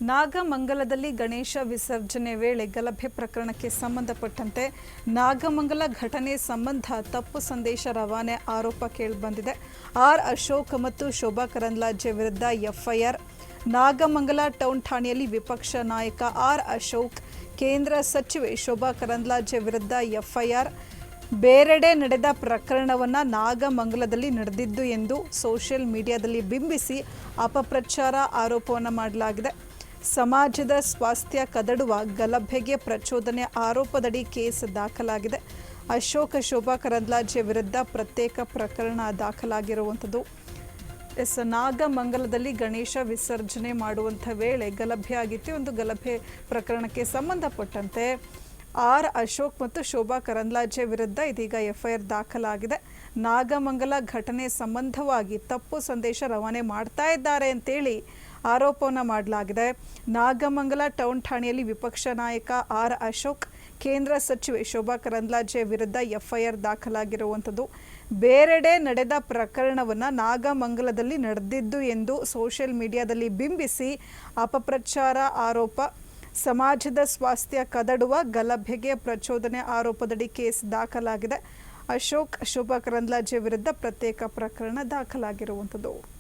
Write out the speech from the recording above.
ನಾಗಮಂಗಲದಲ್ಲಿ ಗಣೇಶ ವಿಸರ್ಜನೆ ವೇಳೆ ಗಲಭೆ ಪ್ರಕರಣಕ್ಕೆ ಸಂಬಂಧಪಟ್ಟಂತೆ ನಾಗಮಂಗಲ ಘಟನೆ ಸಂಬಂಧ ತಪ್ಪು ಸಂದೇಶ ರವಾನೆ ಆರೋಪ ಕೇಳಿಬಂದಿದೆ. ಆರ್ ಅಶೋಕ್ ಮತ್ತು ಶೋಭಾ ಕರಂದ್ಲಾಜೆ ವಿರುದ್ಧ ಎಫ್ಐಆರ್. ನಾಗಮಂಗಲ ಟೌನ್ ಠಾಣೆಯಲ್ಲಿ ವಿಪಕ್ಷ ನಾಯಕ ಆರ್ ಅಶೋಕ್, ಕೇಂದ್ರ ಸಚಿವೆ ಶೋಭಾ ಕರಂದ್ಲಾಜೆ ವಿರುದ್ಧ ಎಫ್ಐಆರ್. ಬೇರೆಡೆ ನಡೆದ ಪ್ರಕರಣವನ್ನು ನಾಗಮಂಗಲದಲ್ಲಿ ನಡೆದಿದ್ದು ಎಂದು ಸೋಷಿಯಲ್ ಮೀಡಿಯಾದಲ್ಲಿ ಬಿಂಬಿಸಿ ಅಪಪ್ರಚಾರ ಆರೋಪವನ್ನು ಮಾಡಲಾಗಿದೆ. ಸಮಾಜದ ಸ್ವಾಸ್ಥ್ಯ ಕದಡುವ ಗಲಭೆಗೆ ಪ್ರಚೋದನೆ ಆರೋಪದಡಿ ಕೇಸ್ ದಾಖಲಾಗಿದೆ. ಅಶೋಕ್, ಶೋಭಾ ಕರಂದ್ಲಾಜೆ ವಿರುದ್ಧ ಪ್ರತ್ಯೇಕ ಪ್ರಕರಣ ದಾಖಲಾಗಿರುವಂಥದ್ದು. ನಾಗಮಂಗಲದಲ್ಲಿ ಗಣೇಶ ವಿಸರ್ಜನೆ ಮಾಡುವಂಥ ವೇಳೆ ಗಲಭೆ ಆಗಿತ್ತು. ಒಂದು ಗಲಭೆ ಪ್ರಕರಣಕ್ಕೆ ಸಂಬಂಧಪಟ್ಟಂತೆ ಆರ್ ಅಶೋಕ್ ಮತ್ತು ಶೋಭಾ ಕರಂದ್ಲಾಜೆ ವಿರುದ್ಧ ಇದೀಗ ಎಫ್ಐಆರ್ ದಾಖಲಾಗಿದೆ. ನಾಗಮಂಗಲ ಘಟನೆ ಸಂಬಂಧವಾಗಿ ತಪ್ಪು ಸಂದೇಶ ರವಾನೆ ಮಾಡ್ತಾ ಇದ್ದಾರೆ ಅಂತೇಳಿ ಆರೋಪವನ್ನು ಮಾಡಲಾಗಿದೆ. ನಾಗಮಂಗಲ ಟೌನ್ ಠಾಣೆಯಲ್ಲಿ ವಿಪಕ್ಷ ನಾಯಕ ಆರ್ ಅಶೋಕ್, ಕೇಂದ್ರ ಸಚಿವೆ ಶೋಭಾ ಕರಂದ್ಲಾಜೆ ವಿರುದ್ಧ ಎಫ್ಐಆರ್ ದಾಖಲಾಗಿರುವಂಥದ್ದು. ಬೇರೆಡೆ ನಡೆದ ಪ್ರಕರಣವನ್ನು ನಾಗಮಂಗಲದಲ್ಲಿ ನಡೆದಿದ್ದು ಎಂದು ಸೋಷಿಯಲ್ ಮೀಡಿಯಾದಲ್ಲಿ ಬಿಂಬಿಸಿ ಅಪಪ್ರಚಾರ ಆರೋಪ. ಸಮಾಜದ ಸ್ವಾಸ್ಥ್ಯ ಕದಡುವ ಗಲಭೆಗೆ ಪ್ರಚೋದನೆ ಆರೋಪದಡಿ ಕೇಸ್ ದಾಖಲಾಗಿದೆ. ಅಶೋಕ್, ಶೋಭಾ ಕರಂದ್ಲಾಜೆ ವಿರುದ್ಧ ಪ್ರತ್ಯೇಕ ಪ್ರಕರಣ ದಾಖಲಾಗಿರುವಂಥದ್ದು.